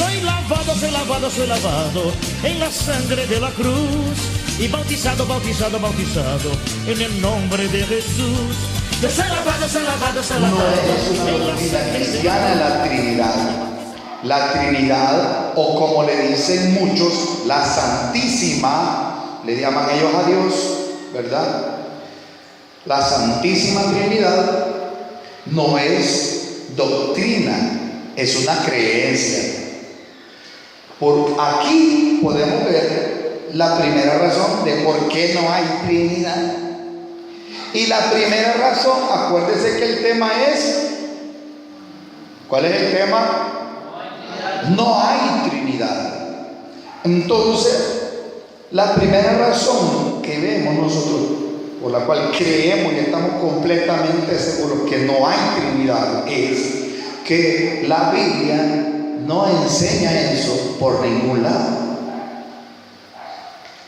Soy lavado, soy lavado, soy lavado en la sangre de la cruz y bautizado, bautizado, bautizado en el nombre de Jesús. Yo soy lavado, soy lavado, soy lavado. No es una doctrina cristiana la Trinidad. La Trinidad, o como le dicen muchos, la Santísima, le llaman ellos a Dios, ¿verdad? La Santísima Trinidad no es doctrina, es una creencia. Por aquí podemos ver la primera razón de por qué no hay Trinidad. Y la primera razón, acuérdese que el tema es, ¿cuál es el tema? No hay Trinidad. Entonces, la primera razón que vemos nosotros, por la cual creemos y estamos completamente seguros que no hay Trinidad, es que la Biblia no enseña eso por ningún lado.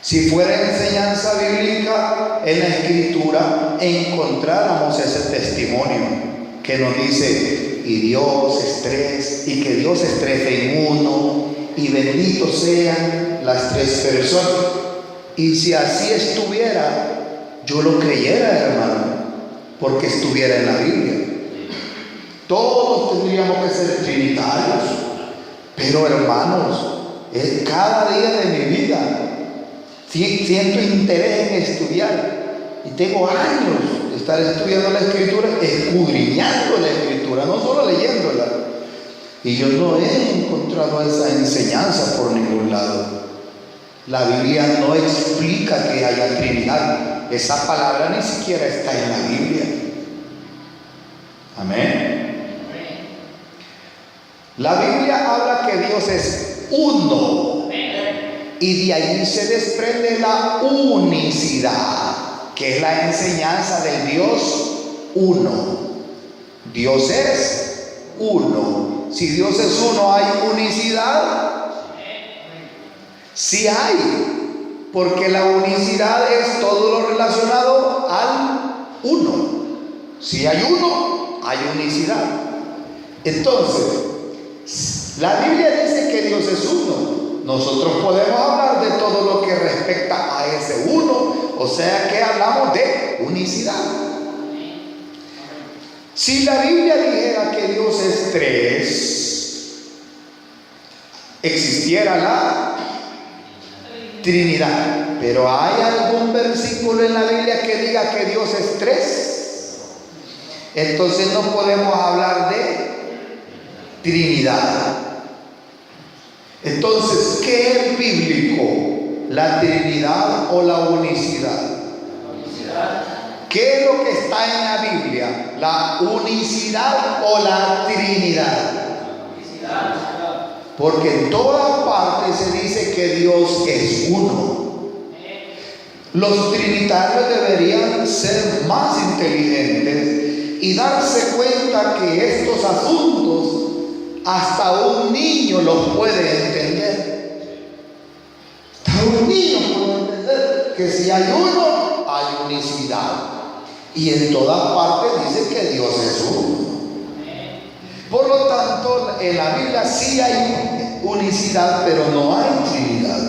Si fuera enseñanza bíblica en la Escritura, encontráramos ese testimonio que nos dice, y Dios es tres, y que Dios es tres en uno, y benditos sean las tres personas. Y si así estuviera, yo lo creyera, hermano, porque estuviera en la Biblia. Todos tendríamos que ser trinitarios, pero hermanos, cada día de mi vida siento interés en estudiar, y tengo años de estar estudiando la Escritura, escudriñando la Escritura, no solo leyéndola, y yo no he encontrado esa enseñanza por ningún lado. La Biblia no explica que haya Trinidad. Esa palabra ni siquiera está en la Biblia. Amén. La Biblia habla que Dios es uno, y de ahí se desprende la unicidad, que es la enseñanza del Dios uno. Dios es uno. Si Dios es uno, ¿hay unicidad? Sí hay, porque la unicidad es todo lo relacionado al uno. Si hay uno, hay unicidad. Entonces, la Biblia dice que Dios es uno. Nosotros podemos hablar de todo lo que respecta a ese uno, o sea que hablamos de unicidad. Si la Biblia dijera que Dios es tres, existiera la Trinidad. Pero ¿hay algún versículo en la Biblia que diga que Dios es tres? Entonces no podemos hablar de Trinidad. Entonces, ¿qué es bíblico? ¿La Trinidad o la unicidad? ¿Qué es lo que está en la Biblia? ¿La unicidad o la Trinidad? Porque en todas partes se dice que Dios es uno. Los trinitarios deberían ser más inteligentes y darse cuenta que estos asuntos hasta un niño los puede entender. Hasta un niño puede entender que si hay uno, hay unicidad. Y en todas partes dice que Dios es uno. Por lo tanto, en la Biblia sí hay unicidad, pero no hay Trinidad.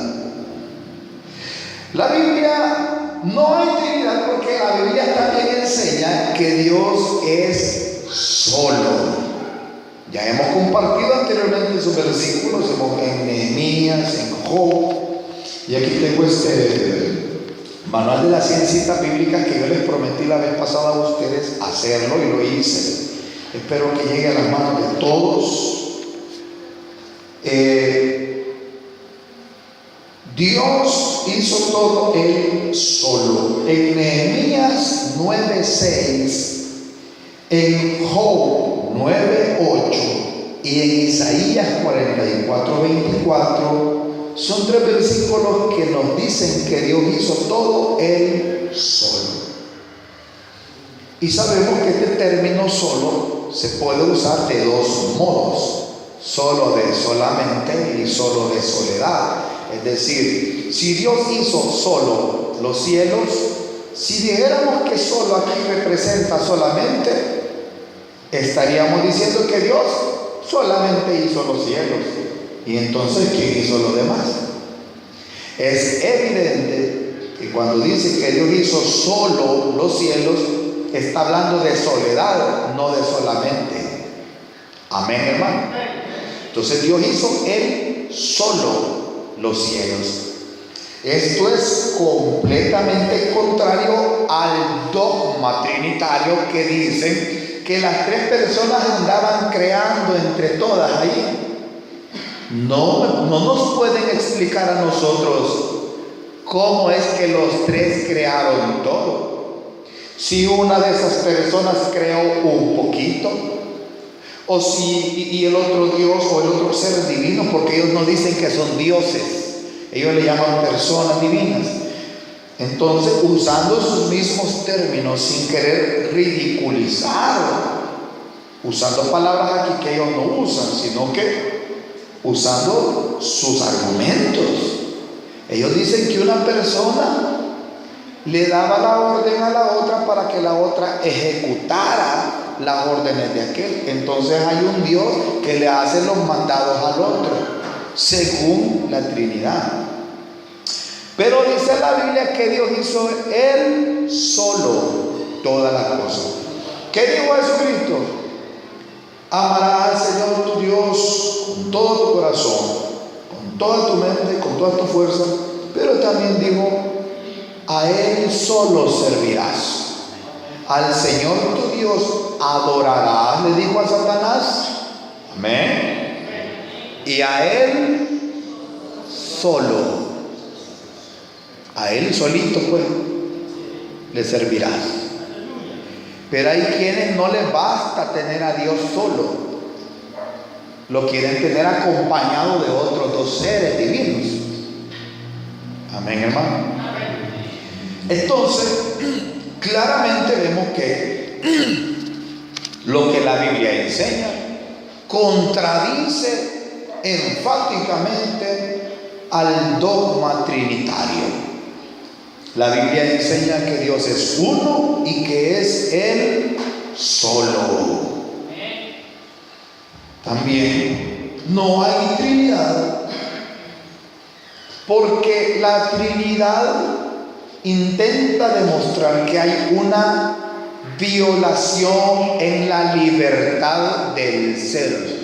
La Biblia no hay Trinidad porque la Biblia también enseña que Dios es solo. Ya hemos compartido anteriormente esos versículos en Nehemías, en Job, y aquí tengo este manual de las 100 citas bíblicas que yo les prometí la vez pasada a ustedes hacerlo, y lo hice. Espero que llegue a las manos de todos. Dios hizo todo Él solo. En Nehemías 9:6, en Job 9:8 y en Isaías 44:24 son tres versículos que nos dicen que Dios hizo todo Él solo. Y sabemos que este término solo se puede usar de dos modos: solo de solamente y solo de soledad. Es decir, si Dios hizo solo los cielos, si dijéramos que solo aquí representa solamente, estaríamos diciendo que Dios solamente hizo los cielos. Y entonces, ¿quién hizo lo demás? Es evidente que cuando dice que Dios hizo solo los cielos, está hablando de soledad, no de solamente. Amén, hermano. Entonces Dios hizo Él solo los cielos. Esto es completamente contrario al dogma trinitario que dicen que las tres personas andaban creando entre todas ahí. No nos pueden explicar a nosotros cómo es que los tres crearon todo. Si una de esas personas creó un poquito, o si y el otro Dios o el otro ser divino, porque ellos no dicen que son dioses, ellos le llaman personas divinas. Entonces, usando sus mismos términos, sin querer ridiculizar, usando palabras aquí que ellos no usan, sino que usando sus argumentos. Ellos dicen que una persona le daba la orden a la otra para que la otra ejecutara las órdenes de aquel. Entonces hay un Dios que le hace los mandados al otro, según la Trinidad. Pero dice la Biblia que Dios hizo Él solo todas las cosas. ¿Qué dijo Jesucristo? Amarás al Señor tu Dios con todo tu corazón, con toda tu mente, con toda tu fuerza. Pero también dijo, a Él solo servirás. Al Señor tu Dios adorarás, le dijo a Satanás. Amén. Y a Él solo, a Él solito pues, le servirás. Pero hay quienes no les basta tener a Dios solo, lo quieren tener acompañado de otros dos seres divinos. Amén, hermano. Entonces, claramente vemos que lo que la Biblia enseña contradice enfáticamente al dogma trinitario. La Biblia enseña que Dios es uno y que es Él solo. También no hay Trinidad, porque la Trinidad intenta demostrar que hay una violación en la libertad del ser.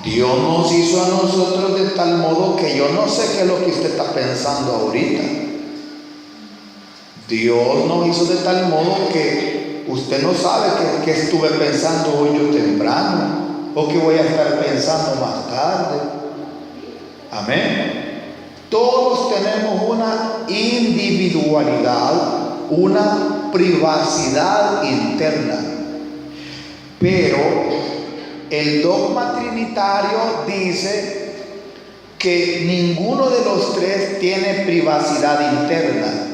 Dios nos hizo a nosotros de tal modo que yo no sé qué es lo que usted está pensando ahorita. Dios nos hizo de tal modo que usted no sabe qué estuve pensando hoy yo temprano, o que voy a estar pensando más tarde. Amén. Todos tenemos una individualidad, una privacidad interna. Pero el dogma trinitario dice que ninguno de los tres tiene privacidad interna,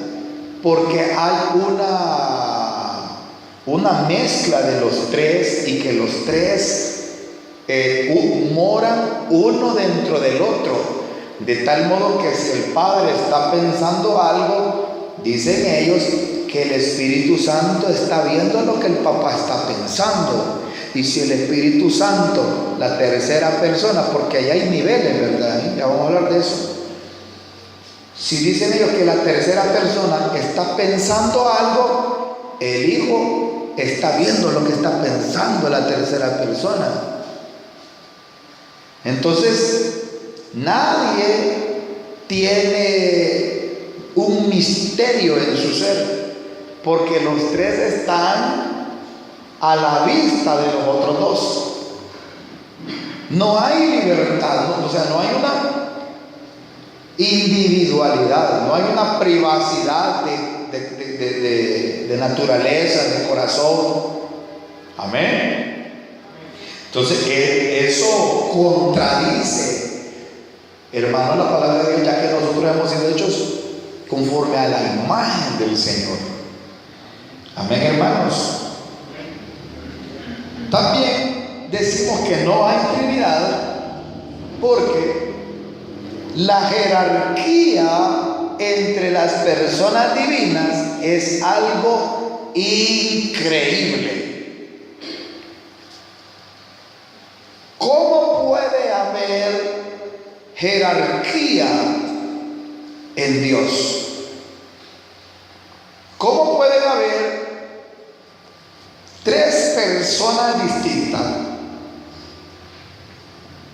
porque hay una mezcla de los tres y que los tres moran uno dentro del otro. De tal modo que si el Padre está pensando algo, dicen ellos que el Espíritu Santo está viendo lo que el Papá está pensando. Y si el Espíritu Santo, la tercera persona, porque allá hay niveles, ¿verdad? Ya vamos a hablar de eso. Si dicen ellos que la tercera persona está pensando algo, el Hijo está viendo lo que está pensando la tercera persona. Entonces, nadie tiene un misterio en su ser, porque los tres están a la vista de los otros dos. No hay libertad, ¿no? O sea, no hay una individualidad, no hay una privacidad de naturaleza, de corazón. Amén. Entonces, eso contradice, hermano, la palabra de Dios, ya que nosotros hemos sido hechos conforme a la imagen del Señor. Amén, hermanos. También decimos que no hay Trinidad porque la jerarquía entre las personas divinas es algo increíble. ¿Cómo puede haber haber jerarquía en Dios. ¿Cómo pueden haber tres personas distintas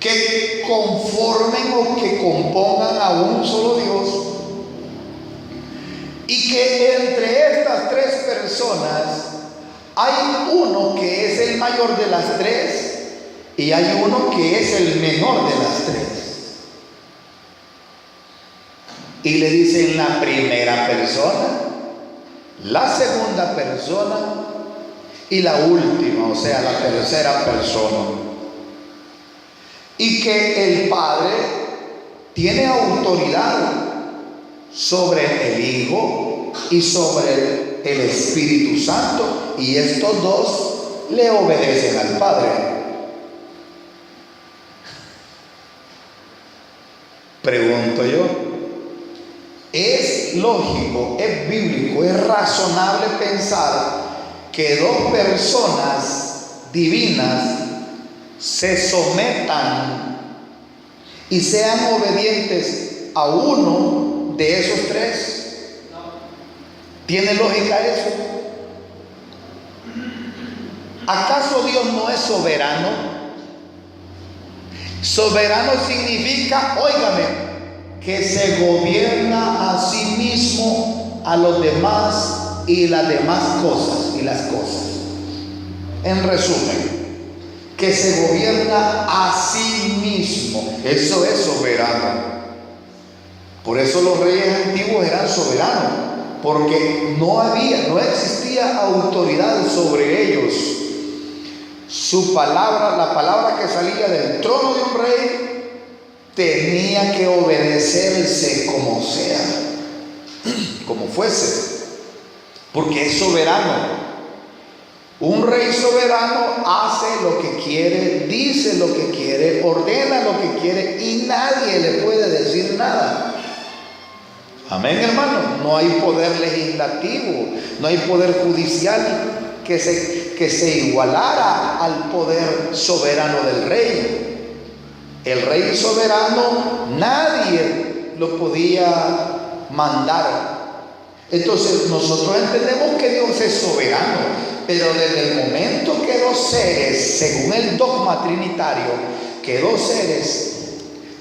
que conformen o que compongan a un solo Dios, y que entre estas tres personas hay uno que es el mayor de las tres y hay uno que es el menor de las tres? Y le dicen la primera persona, la segunda persona y la última, o sea, la tercera persona. Y que el Padre tiene autoridad sobre el Hijo y sobre el Espíritu Santo, y estos dos le obedecen al Padre. Pregunto yo, ¿es lógico, es bíblico, es razonable pensar que dos personas divinas se sometan y sean obedientes a uno de esos tres? ¿Tiene lógica eso? ¿Acaso Dios no es soberano? Soberano significa, óigame, que se gobierna a sí mismo, a los demás y las demás cosas y las cosas. En resumen, que se gobierna a sí mismo. Eso es soberano. Por eso los reyes antiguos eran soberanos, porque no existía autoridad sobre ellos. Su palabra, la palabra que salía del trono de un rey, tenía que obedecerse como sea, como fuese, porque es soberano. Un rey soberano hace lo que quiere, dice lo que quiere, ordena lo que quiere y nadie le puede decir nada. Amén, hermano. No hay poder legislativo, no hay poder judicial que se igualara al poder soberano del rey. El rey soberano nadie lo podía mandar. Entonces nosotros entendemos que Dios es soberano, pero desde el momento que dos seres, según el dogma trinitario, que dos seres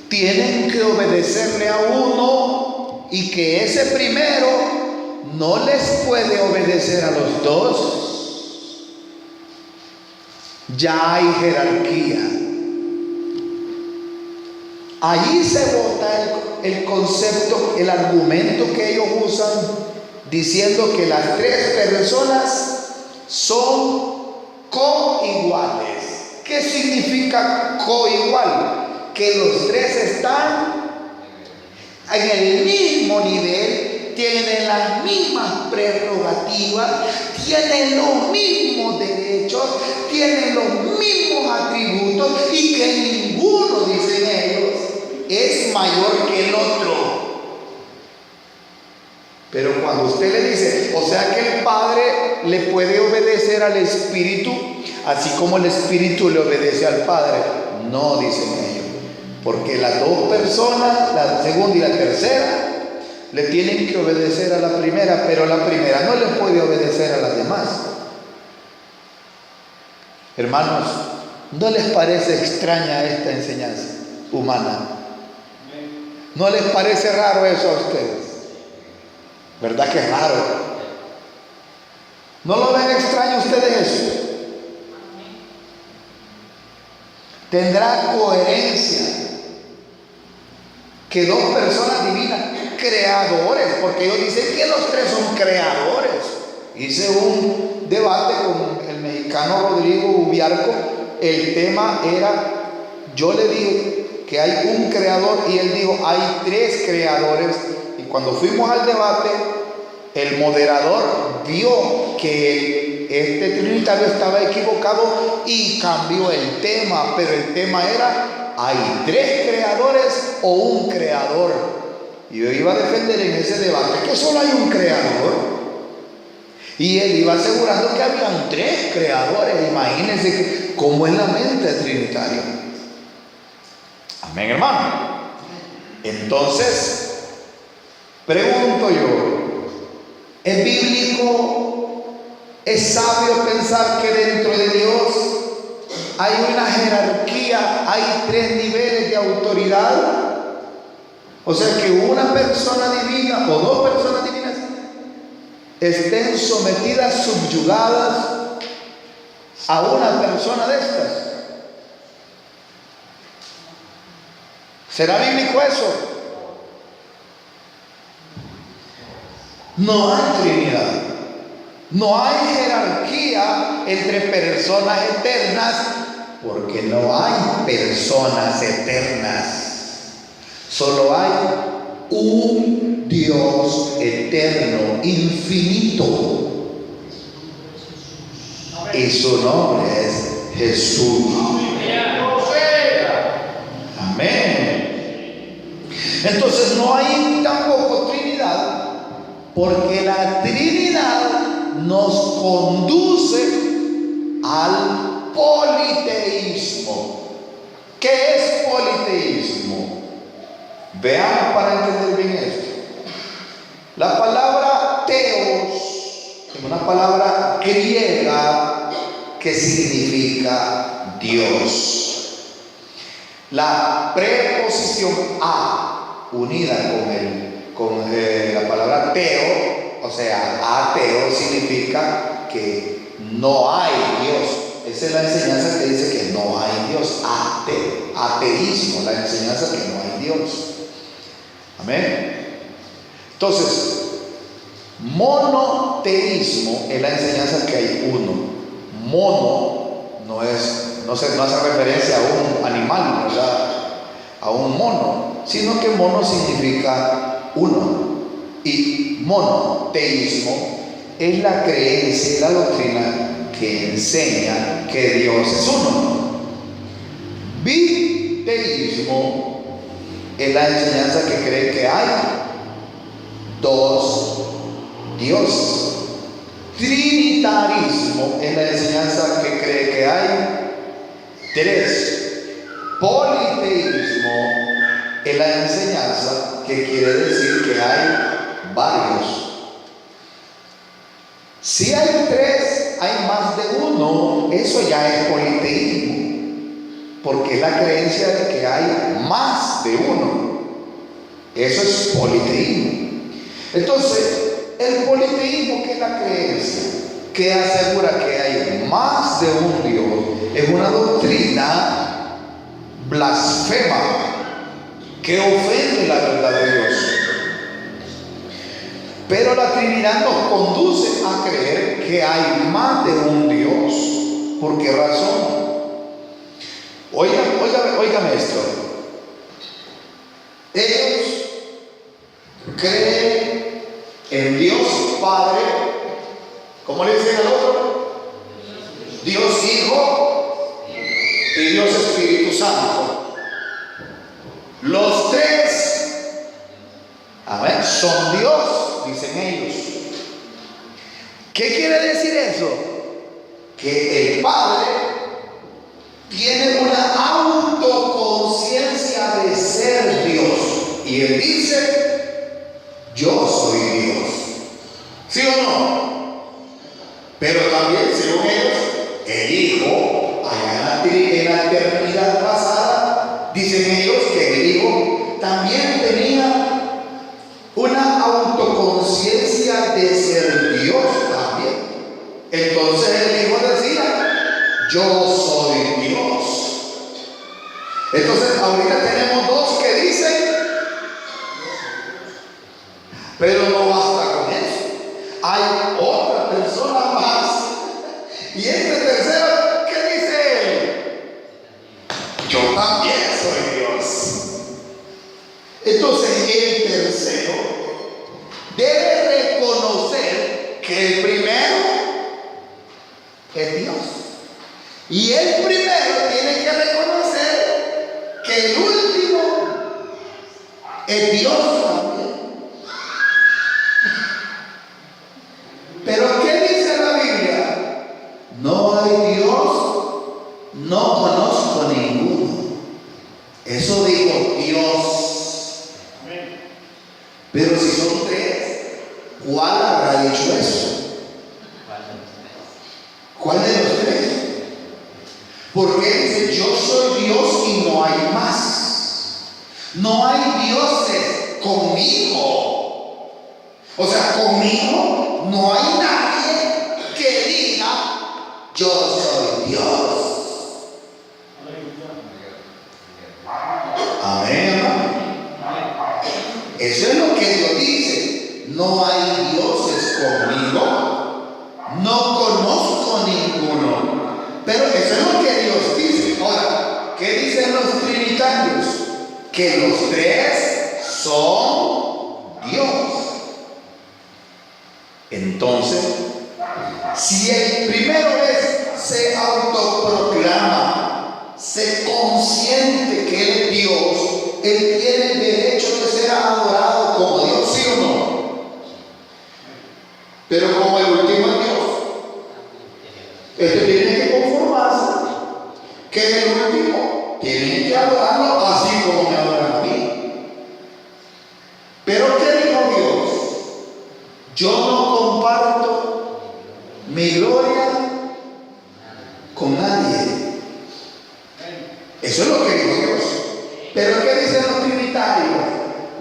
tienen que obedecerle a uno y que ese primero no les puede obedecer a los dos, ya hay jerarquía. Allí se bota el concepto, el argumento que ellos usan, diciendo que las tres personas son coiguales. ¿Qué significa coigual? Que los tres están en el mismo nivel, tienen las mismas prerrogativas, tienen los mismos derechos, tienen los mismos atributos, y que ninguno, dicen ellos, es mayor que el otro. Pero cuando usted le dice, o sea que el Padre le puede obedecer al Espíritu, así como el Espíritu le obedece al Padre, no, dicen ellos, porque las dos personas, la segunda y la tercera, le tienen que obedecer a la primera, pero la primera no le puede obedecer a las demás. Hermanos, ¿no les parece extraña esta enseñanza humana? ¿No les parece raro eso a ustedes? ¿Verdad que es raro? ¿No lo ven extraño ustedes eso? ¿Tendrá coherencia que dos personas divinas, creadores, porque ellos dicen que los tres son creadores? Hice un debate con el mexicano Rodrigo Ubiarco. El tema era, yo le dije que hay un creador y él dijo hay tres creadores. Y cuando fuimos al debate, el moderador vio que este trinitario estaba equivocado y cambió el tema, pero el tema era ¿hay tres creadores o un creador? Y yo iba a defender en ese debate que solo hay un creador, y él iba asegurando que habían tres creadores. Imagínense cómo es la mente trinitaria. Amén, hermano. Entonces, pregunto yo, ¿es bíblico, es sabio pensar que dentro de Dios hay una jerarquía, hay 3 niveles de autoridad? O sea, que una persona divina o 2 personas divinas estén sometidas, subyugadas a una persona de estas. ¿Será bíblico eso? No hay Trinidad, no hay jerarquía entre personas eternas, porque no hay personas eternas. Solo hay un Dios eterno, infinito, y su nombre es Jesús. Amén. Entonces no hay tampoco Trinidad, porque la Trinidad nos conduce al politeísmo. ¿Qué es politeísmo? Veamos para entender bien esto. La palabra teos es una palabra griega que significa Dios. La preposición a unida con la palabra teo, o sea, ateo, significa que no hay Dios. Esa es la enseñanza que dice que no hay Dios. Ateísmo, la enseñanza que no hay Dios. Amén. Entonces, monoteísmo es la enseñanza que hay uno. Mono no hace referencia a un animal, ¿verdad? A un mono, sino que mono significa uno. Y monoteísmo es la creencia y la doctrina que enseña que Dios es uno. Biteísmo es la enseñanza que cree que hay 2 dioses. Trinitarismo es la enseñanza que cree que hay 3. Politeísmo es la enseñanza que quiere decir que hay varios. Si hay 3, hay más de uno, eso ya es politeísmo, porque es la creencia de que hay más de uno. Eso es politeísmo. Entonces, el politeísmo, que es la creencia que asegura que hay más de un Dios, es una doctrina blasfema que ofende la verdad de Dios. Pero la Trinidad nos conduce a creer que hay más de un Dios. ¿Por qué razón? Óigame esto. Ellos creen en Dios Padre, ¿cómo le dicen al otro? Dios Hijo y Dios Espíritu Santo. Los 3, amén, son Dios, dicen ellos. ¿Qué quiere decir eso? Que el Padre tiene una autoconciencia de ser Dios, y Él dice: yo soy Dios. ¿Sí o no? Pero también, según ellos, el Hijo, allá en la eternidad pasada, dicen ellos que el Hijo también tenía una autoconciencia de ser Dios también. Entonces el Hijo decía: yo soy Dios. Entonces ahorita tenemos 2 que dicen, pero no basta con eso. Hay otra persona más, y este tercero, ¿qué dice él? Yo también soy Dios. Entonces el tercero debe reconocer que el primero es Dios, y el primero tiene que reconocer que el último es Dios también. Pero ¿qué dice la Biblia? No hay Dios, no conozco ninguno. Eso dijo Pero si son tres, ¿cuál habrá dicho eso? ¿Cuál de los tres? Porque dice, yo soy Dios y no hay más. No hay dioses conmigo. O sea, conmigo no hay nadie que diga, yo soy Dios. Amén, hermano. Eso es lo que Dios dice. No hay dioses conmigo. No conozco ninguno. Pero eso es lo que Dios dice. Ahora, ¿qué dicen los trinitarios? Que los tres son Dios. Entonces, si el primero se autoproclama, se consiente que Él es Dios, Él tiene el derecho de ser adorado como Dios, ¿sí o no? Pero como el último es Dios, este tiene que conformarse que el último tiene que adorarlo así como me adoran a mí. Pero ¿qué dijo Dios? Yo no comparto mi gloria con nadie. Eso es lo que dijo Dios. Pero ¿qué dicen los trinitarios?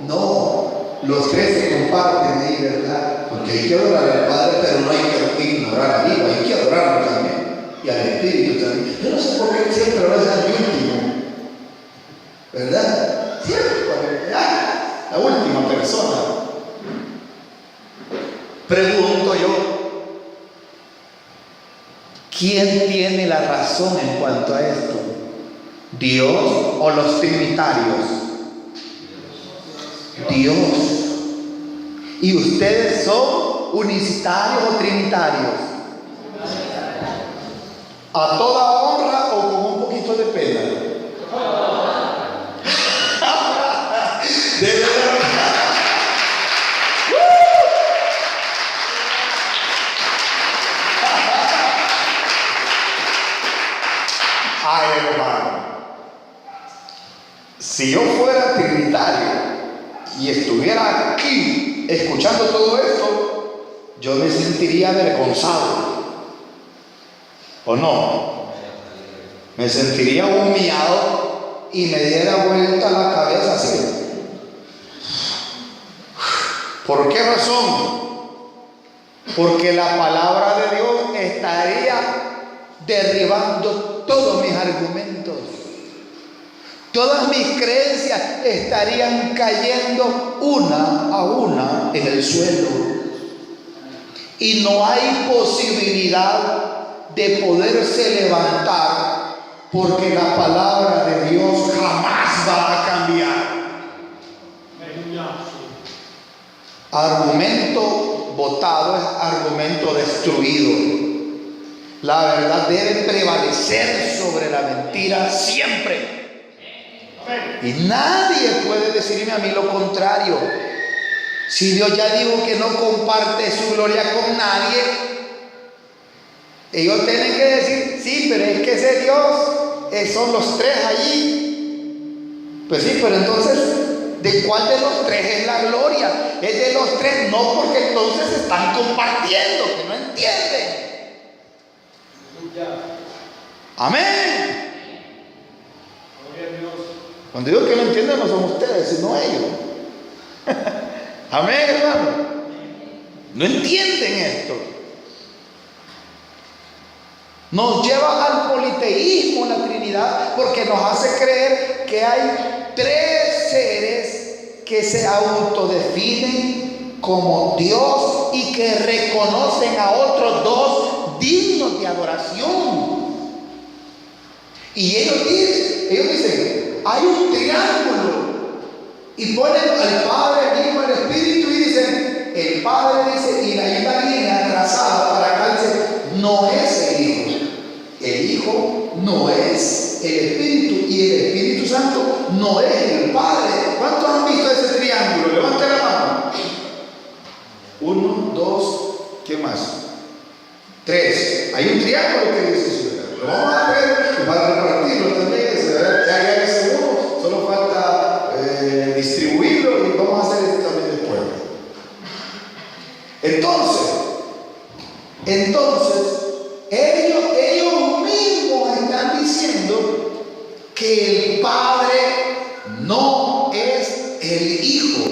No, los tres se comparten ahí, ¿verdad? Porque hay que adorar al Padre, pero no hay que ignorar al Hijo, hay que adorarlo también. Y al Espíritu también. Yo no sé por qué siempre lo hacen al último, ¿verdad? Siempre, la última persona. Pregunto yo, ¿quién tiene la razón en cuanto a esto? ¿Dios o los trinitarios? Dios. ¿Y ustedes son unicitarios o trinitarios? ¿A toda honra o con un poquito de pena? De verdad. Ay, hermano, si yo fuera trinitario y estuviera aquí escuchando todo esto, yo me sentiría avergonzado. ¿O no? Me sentiría humillado y me diera vuelta la cabeza así. ¿Por qué razón? Porque la palabra de Dios estaría derribando todos mis argumentos. Todas mis creencias estarían cayendo una a una en el suelo. Y no hay posibilidad de poderse levantar, porque la palabra de Dios jamás va a cambiar. Argumento votado es argumento destruido. La verdad debe prevalecer sobre la mentira siempre. Y nadie puede decirme a mí lo contrario. Si Dios ya dijo que no comparte su gloria con nadie, ellos tienen que decir, sí, pero es que ese Dios son los tres allí. Pues sí, pero entonces, ¿de cuál de los tres es la gloria? Es de los tres, no, porque entonces están compartiendo, que no entienden. Amén. Cuando digo que no entienden, no son ustedes, sino ellos. Amén, hermano. No entienden esto. Nos lleva al politeísmo la Trinidad, porque nos hace creer que hay tres seres que se autodefinen como Dios y que reconocen a otros dos dignos de adoración. Y ellos dicen, hay un triángulo, y ponen al Padre, al Hijo, al Espíritu, y dicen, el Padre dice, y hay una línea trazada para acá, dice, no es el Hijo no es el Espíritu, y el Espíritu Santo no es el Padre. ¿Cuántos han visto ese triángulo? Levanten la mano. 1, 2, ¿qué más? 3. Hay un triángulo que dice eso. Lo vamos a ver, para repartirlo también. Ya ese uno, solo falta distribuirlo, y vamos a hacer esto también después. que el Padre no es el Hijo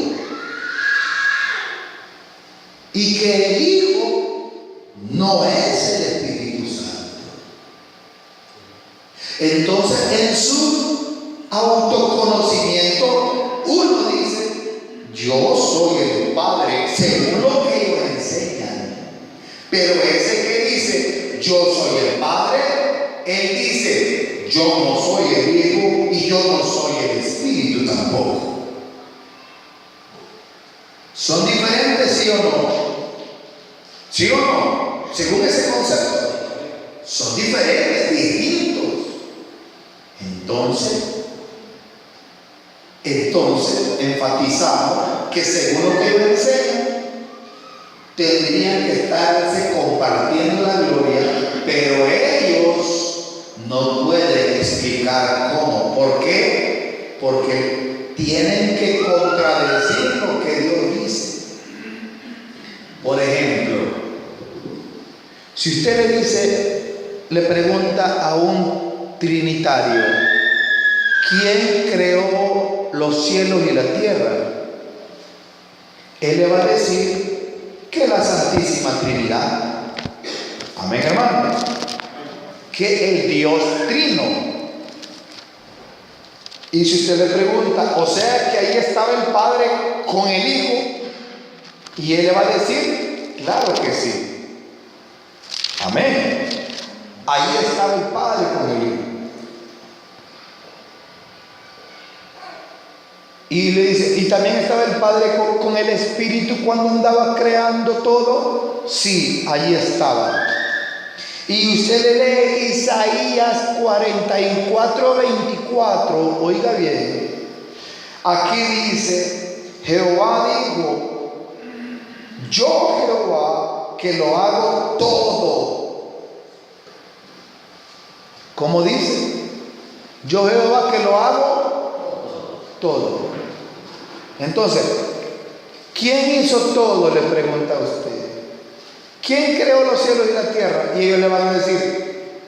y que el Hijo no es el Espíritu Santo. Entonces, en su autoconocimiento, uno dice: yo soy el Padre, según lo que ellos enseñan. Pero ese que dice: yo soy el Padre, él dice: yo no soy el Hijo y yo no soy el Espíritu tampoco. ¿Son diferentes, sí o no? ¿Sí o no? Según ese concepto, son diferentes, distintos. Entonces enfatizamos que según lo que ellos enseñan, tendrían que estarse compartiendo la gloria, pero ellos no pueden explicar cómo. ¿Por qué? Porque tienen que contradecir lo que Dios dice. Por ejemplo, si usted le pregunta a un trinitario: ¿quién creó los cielos y la tierra? Él le va a decir que la Santísima Trinidad. Amén, hermano. Que el Dios Trino. Y si usted le pregunta: o sea que ahí estaba el Padre con el Hijo, y él le va a decir: claro que sí. Amén. Ahí estaba el Padre con el Hijo. Y le dice: ¿y también estaba el Padre con el Espíritu cuando andaba creando todo? Sí, allí estaba. Y usted le lee Isaías 44:24, oiga bien. Aquí dice: Jehová dijo: yo Jehová que lo hago todo. ¿Cómo dice? Yo Jehová que lo hago todo. Entonces, ¿quién hizo todo?, le pregunta a usted. ¿Quién creó los cielos y la tierra? Y ellos le van a decir: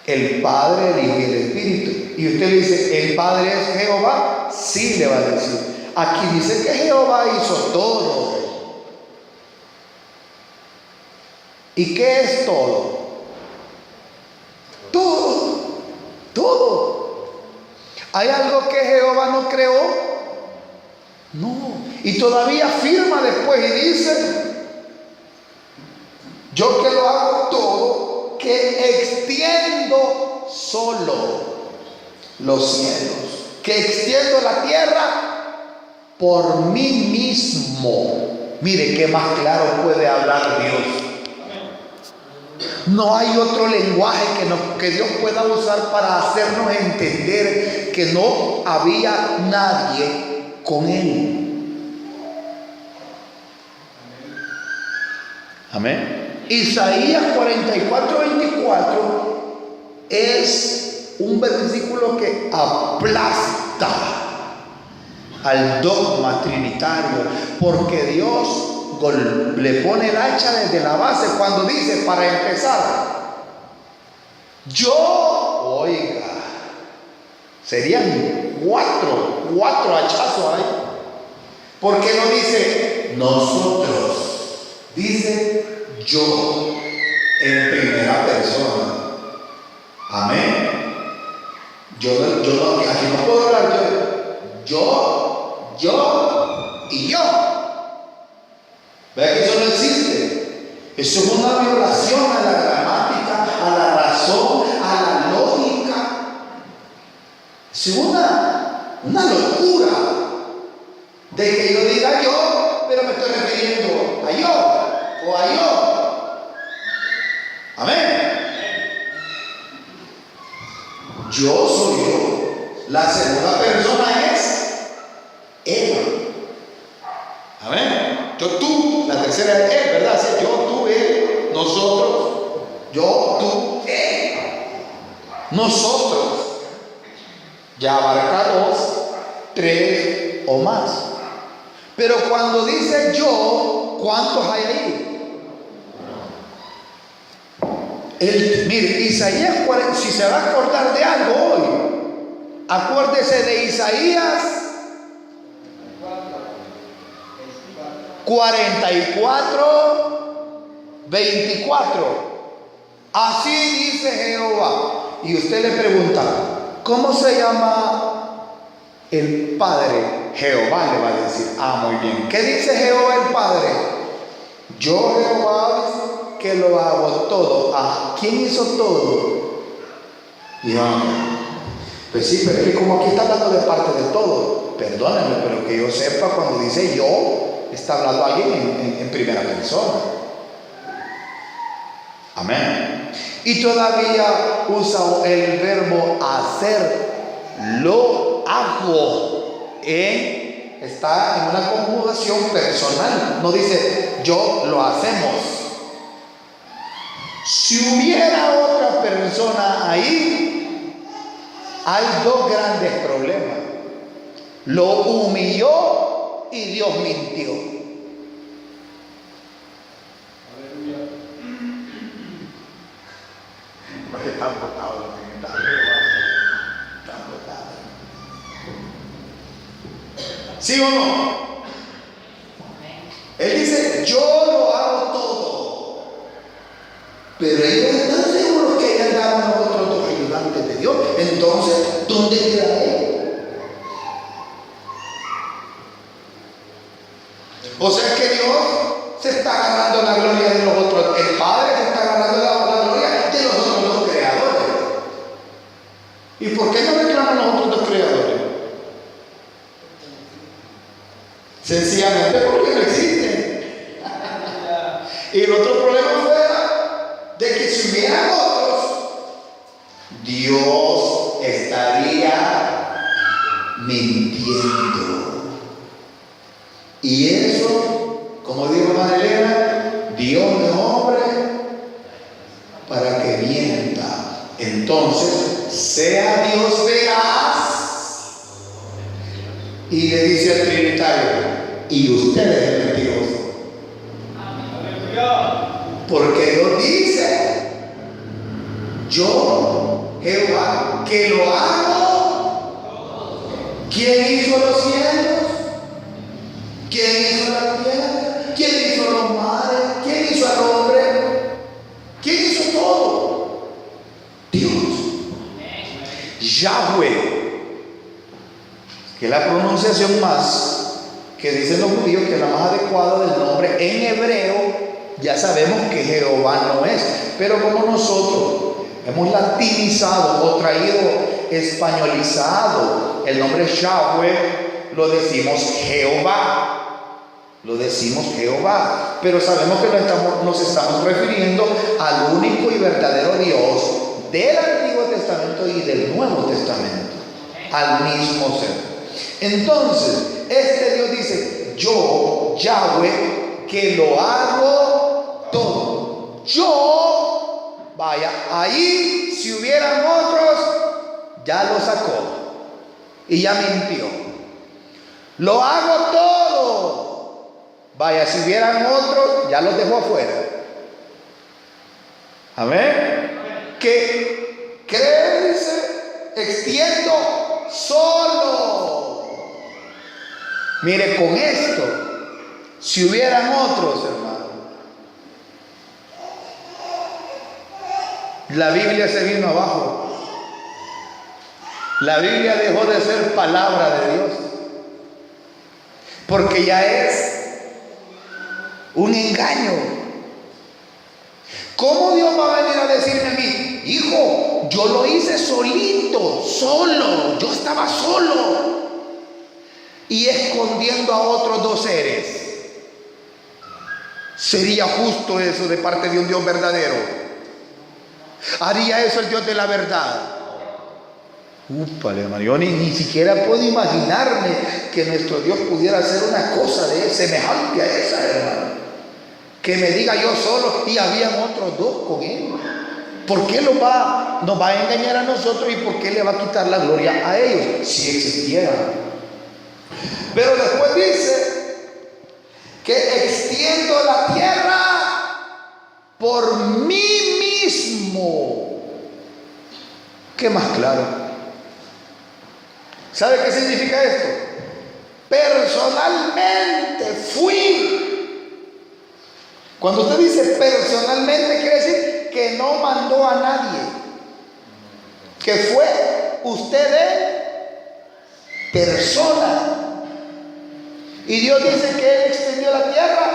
el Padre, el Hijo y el Espíritu. Y usted le dice: ¿el Padre es Jehová? Sí, le va a decir. Aquí dice que Jehová hizo todo. ¿Y qué es todo? Todo. Todo. ¿Hay algo que Jehová no creó? No. Y todavía afirma después y dice: yo que lo hago todo, que extiendo solo los cielos, que extiendo la tierra por mí mismo. Mire qué más claro puede hablar Dios. No hay otro lenguaje que Dios pueda usar para hacernos entender que no había nadie con Él. Amén. Isaías 44:24 es un versículo que aplasta al dogma trinitario, porque Dios le pone el hacha desde la base cuando dice: para empezar, yo, oiga, serían cuatro hachazos ahí. ¿Por qué no dice nosotros? Dice yo en primera persona. Amén. Yo no, aquí no puedo hablar yo y yo. ¿Vea que eso no existe? Eso es una violación a la gramática, a la razón, a la lógica. Es una locura de que yo diga yo, pero me estoy refiriendo a yo o a yo. Amén. Yo soy yo. La segunda persona es Él. Amén. Yo, tú. La tercera es Él, ¿verdad? Así, yo, tú, Él, nosotros. Yo, tú, Él. Nosotros. Ya abarca 2, 3 o más. Pero cuando dice yo, ¿cuántos hay ahí? Mire, Isaías 40, si se va a acordar de algo hoy, Isaías 44:24. Así dice Jehová. Y usted le pregunta, ¿cómo se llama el Padre? Jehová le va a decir. Muy bien. ¿Qué dice Jehová el Padre? Yo, Jehová, que lo hago todo. ¿Quién hizo todo? Pues sí, pero es que como aquí está hablando de parte de todo, perdónenme, pero que yo sepa, cuando dice yo, está hablando alguien en primera persona. Amén. Y todavía usa el verbo hacer. Lo hago. Está en una conjugación personal. No dice yo lo hacemos. Si hubiera otra persona ahí, hay dos grandes problemas. Lo humilló y Dios mintió. Aleluya. Porque están botados los militares. Están botados. ¿Sí o no? Él dice, yo lo hago todo. Pero ellos están seguros que ellos daban a otros dos ayudantes de Dios. Entonces, ¿dónde queda él? O sea que Dios se está agarrando la gloria de los otros. El Padre se está agarrando la gloria de los otros dos creadores. ¿Y por qué no reclaman los otros dos creadores? Sencillamente porque no existen. Y el otro problema fuera de que si hubieran otros, Dios estaría mintiendo. Y eso, como dijo Marilena, Dios no es hombre para que mienta. Entonces, sea Dios veraz. Y le dice al trinitario, y usted es el mentiroso. Porque Dios dice, yo, Jehová, que lo hago. ¿Quién hizo los cielos? ¿Quién hizo la tierra? ¿Quién hizo los mares? ¿Quién hizo al hombre? ¿Quién hizo todo? Dios. Yahweh, que es la pronunciación más que dicen los judíos, que es la más adecuada del nombre en hebreo. Ya sabemos que Jehová no es, pero como nosotros hemos latinizado o traído españolizado el nombre Yahweh, lo decimos Jehová. Lo decimos Jehová, pero sabemos que nos estamos refiriendo al único y verdadero Dios del Antiguo Testamento y del Nuevo Testamento, al mismo ser. Entonces, este Dios dice, yo, Yahweh, que lo hago todo. Yo, vaya, ahí si hubieran otros, ya lo sacó y ya mintió. Lo hago todo. Vaya, si hubieran otros, ya los dejó afuera. Amén. Que crece, extiendo solo. Mire, con esto, si hubieran otros, hermano, la Biblia se vino abajo. La Biblia dejó de ser palabra de Dios, porque ya es un engaño. ¿Cómo Dios va a venir a decirme a mí, hijo, yo lo hice solito, solo, yo estaba solo, y escondiendo a otros dos seres? ¿Sería justo eso de parte de un Dios verdadero? ¿Haría eso el Dios de la verdad? Úpale, yo ni siquiera puedo imaginarme que nuestro Dios pudiera hacer una cosa de semejante a esa, hermano. Que me diga yo solo y habían otros dos con él. ¿Por qué nos va a engañar a nosotros y por qué le va a quitar la gloria a ellos si existieran? Pero después dice que extiendo la tierra por mí mismo. ¿Qué más claro? ¿Sabe qué significa esto? Personalmente fui. Cuando usted dice personalmente, quiere decir que no mandó a nadie, que fue usted de persona. Y Dios dice que Él extendió la tierra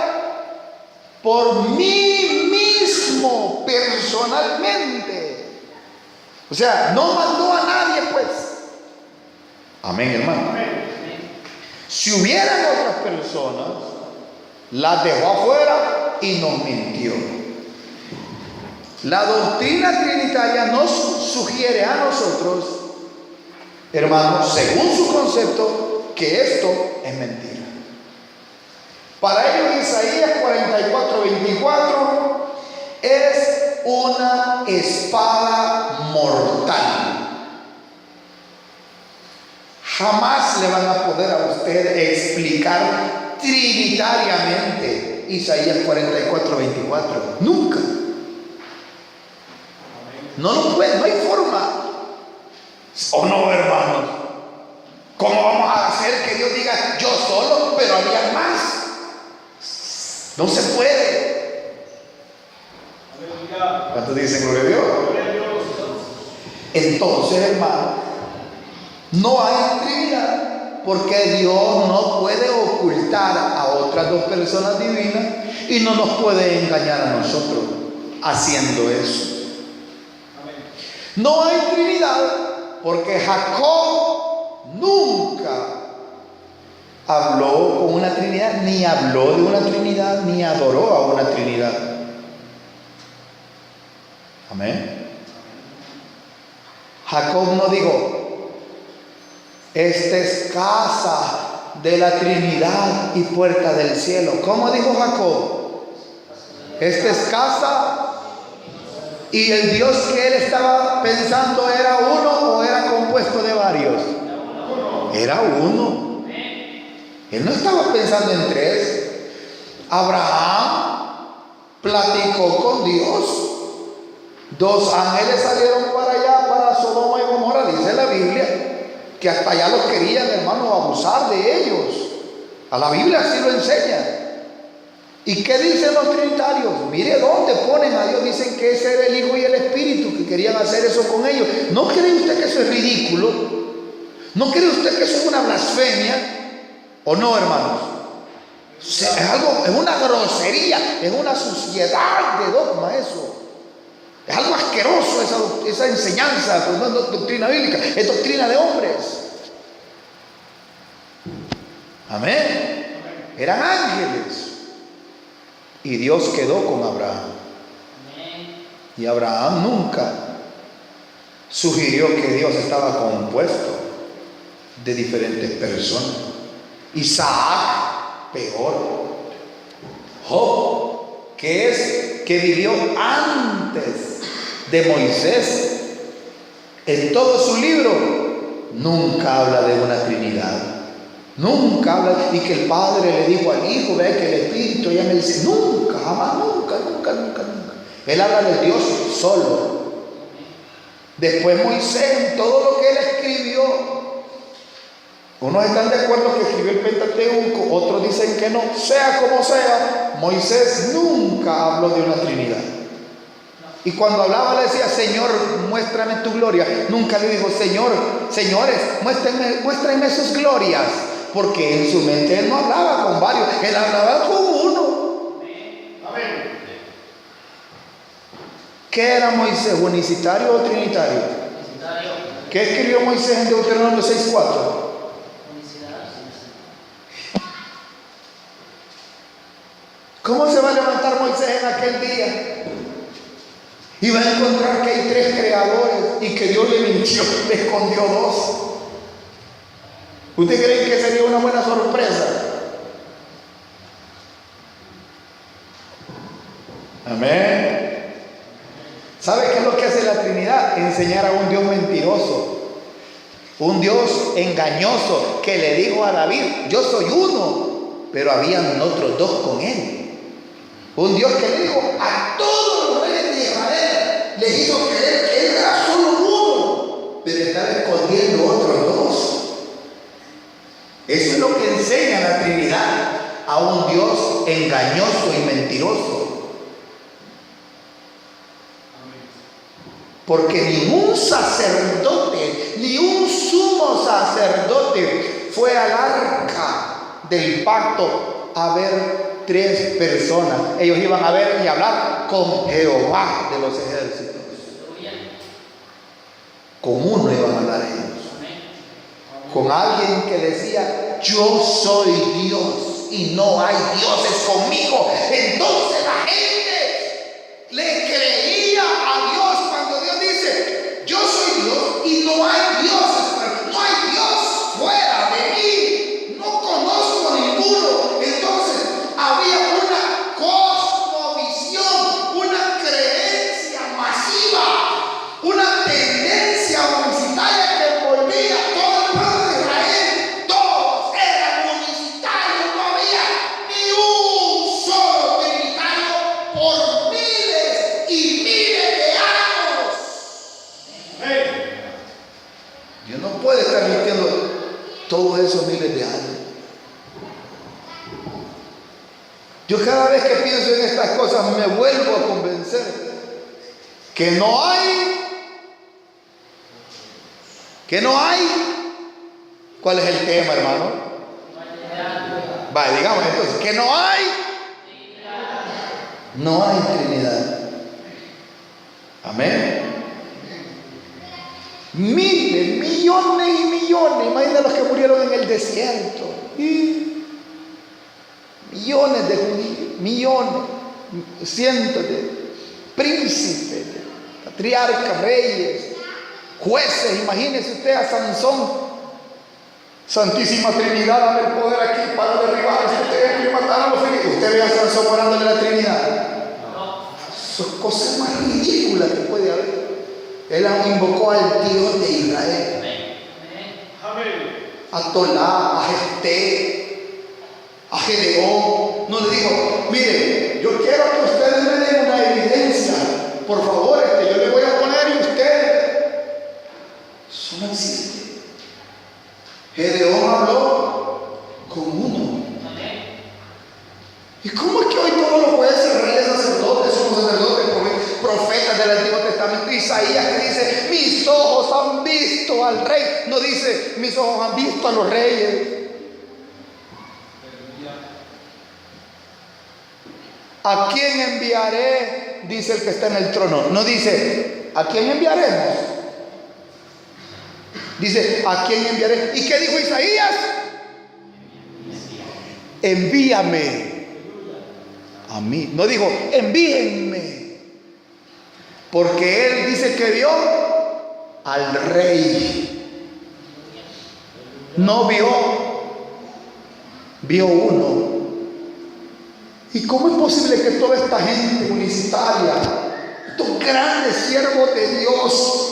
por mí mismo, personalmente. O sea, no mandó a nadie, pues. Amén, hermano. Si hubieran otras personas, las dejó afuera y nos mintió. La doctrina trinitaria nos sugiere a nosotros, hermanos, según su concepto, que esto es mentira. Para ellos Isaías 44:24 es una espada mortal. Jamás le van a poder a usted explicar trinitariamente Isaías 44:24. Nunca. No lo puede, no hay forma. ¿O no, hermanos? ¿Cómo vamos a hacer que Dios diga yo solo, pero había más? No se puede. ¿Cuántos dicen gloria a Dios? Entonces, hermano, no hay Trinidad, porque Dios no puede ocultar a otras dos personas divinas y no nos puede engañar a nosotros haciendo eso. No hay Trinidad porque Jacob nunca habló con una Trinidad, ni habló de una Trinidad, ni adoró a una Trinidad. Amén. Jacob no dijo: esta es casa de la Trinidad y puerta del cielo. ¿Cómo dijo Jacob? Esta es casa. ¿Y el Dios que él estaba pensando era uno o era compuesto de varios? Era uno. Él no estaba pensando en tres. Abraham platicó con Dios. 2 ángeles salieron para allá, para Sodoma y Gomorra, dice la Biblia, que hasta allá los querían, hermanos, abusar de ellos. A la Biblia así lo enseña. ¿Y qué dicen los trinitarios? Mire dónde ponen a Dios. Dicen que ese era el Hijo y el Espíritu, que querían hacer eso con ellos. ¿No cree usted que eso es ridículo? ¿No cree usted que eso es una blasfemia? ¿O no, hermanos? Es algo, es una grosería, es una suciedad de dogma eso. Es algo asqueroso esa enseñanza, pues no es doctrina bíblica, es doctrina de hombres. Amén. Eran ángeles. Y Dios quedó con Abraham. Y Abraham nunca sugirió que Dios estaba compuesto de diferentes personas. Isaac, peor. Job, que vivió antes de Moisés, en todo su libro nunca habla de una Trinidad. Nunca habla, y que el Padre le dijo al Hijo, ve que el Espíritu, ella me dice, nunca, jamás, nunca. Él habla de Dios solo. Después Moisés, en todo lo que él escribió, unos están de acuerdo que escribió el Pentateuco, otros dicen que no. Sea como sea, Moisés nunca habló de una Trinidad. Y cuando hablaba le decía, Señor, muéstrame tu gloria. Nunca le dijo, señores, muéstrenme sus glorias. Porque en su mente él no hablaba con varios, él hablaba con uno. Amén. ¿Qué era Moisés? ¿Unicitario o trinitario? Unicitario. ¿Qué escribió Moisés en Deuteronomio 6:4? ¿Cómo se va a levantar Moisés en aquel día? Y va a encontrar que hay 3 creadores y que Dios le mintió, le escondió 2. ¿Usted cree que sería una buena sorpresa? Amén. ¿Sabe qué es lo que hace la Trinidad? Enseñar a un Dios mentiroso, un Dios engañoso, que le dijo a David, yo soy uno, pero habían otros 2 con él. Un Dios que le dijo a todos los reyes de Israel, les hizo creer que él era solo uno, pero estaba escondiendo otros 2. Eso es lo que enseña la Trinidad, a un Dios engañoso y mentiroso. Porque ningún sacerdote, ni un sumo sacerdote fue al arca del pacto a ver 3 personas. Ellos iban a ver y hablar con Jehová de los ejércitos. Con uno iban a hablar ellos. Con alguien que decía: yo soy Dios y no hay dioses conmigo. Entonces la gente le creía a Dios cuando Dios dice: yo soy Dios y no hay dioses, no hay Dios fuera de mí, no conozco ninguno. Entonces había una cosmovisión, una creencia masiva, una tendencia unicitaria que envolvía todo el pueblo de Israel. Todos eran unicitarios, no había ni un solo trinitario por miles y miles de años. Dios no puede estar mintiendo todos esos miles de años. Yo cada vez que pienso en estas cosas me vuelvo a convencer que no hay. ¿Cuál es el tema, hermano? Vale, digamos entonces que no hay Trinidad. Amén. Miles, millones y millones. Imagina los que murieron en el desierto. Millones de judíos, millones, cientos de príncipes, patriarcas, reyes, jueces. Imagínese usted a Sansón. Santísima Trinidad, dame el poder aquí para derribar a este templo y matar a los filisteos. Usted ve a Sansón orándole a la Trinidad. Son cosas más ridículas que puede haber. Él invocó al Dios de Israel. A Tolá, a Jefté, a Gedeón. No le dijo: mire, yo quiero que ustedes me den una evidencia, por favor, yo le voy a poner y usted. Eso no existe. Gedeón habló con uno. ¿Y cómo es que hoy todos los jueces, reyes, sacerdotes, somos sacerdotes, profetas del Antiguo Testamento? Isaías que dice: mis ojos han visto al rey. No dice: mis ojos han visto a los reyes. ¿A quién enviaré? Dice el que está en el trono. No dice: ¿a quién enviaremos? Dice: ¿a quién enviaré? ¿Y qué dijo Isaías? Envíame a mí. No dijo: envíenme. Porque él dice que vio al rey. No vio uno. ¿Y cómo es posible que toda esta gente unicitaria, estos grandes siervos de Dios,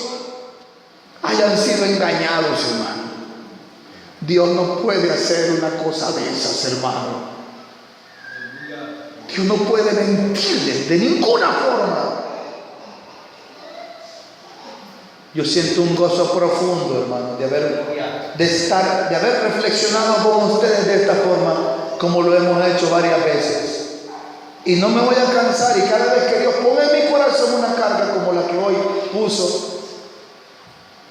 hayan sido engañados, hermano? Dios no puede hacer una cosa de esas, hermano. Dios no puede mentirles de ninguna forma. Yo siento un gozo profundo, hermano, de haber reflexionado con ustedes de esta forma, como lo hemos hecho varias veces. Y no me voy a cansar, y cada vez que Dios ponga en mi corazón una carga como la que hoy puso,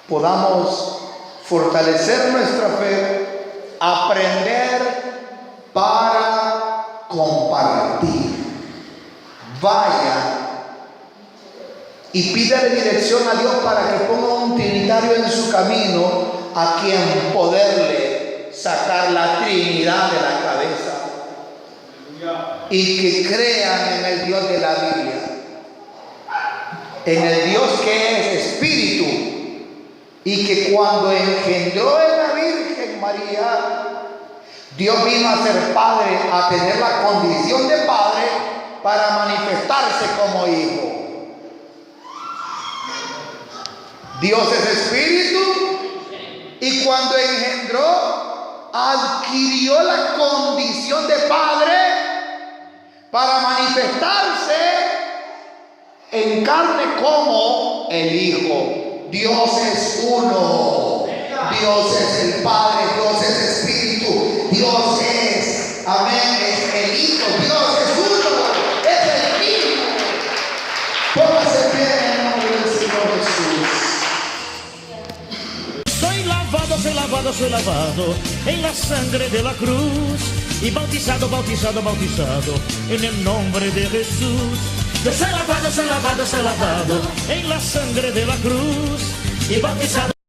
podamos fortalecer nuestra fe, aprender para compartir. Vaya y pídale dirección a Dios para que ponga un trinitario en su camino a quien poderle sacar la Trinidad de la cabeza. Y que crean en el Dios de la Biblia, en el Dios que es espíritu, y que cuando engendró a la Virgen María, Dios vino a ser padre, a tener la condición de padre para manifestarse como hijo. Dios es espíritu, y cuando engendró, adquirió la condición de padre para manifestarse en carne como el Hijo. Dios es uno. Dios es el Padre, Dios es Espíritu. Amén, es el Hijo. Dios es uno, es el mismo. Póngase en pie en el nombre del Señor Jesús. Soy lavado en la sangre de la cruz y bautizado en el nombre de Jesús. Yo soy lavado en la sangre de la cruz y bautizado.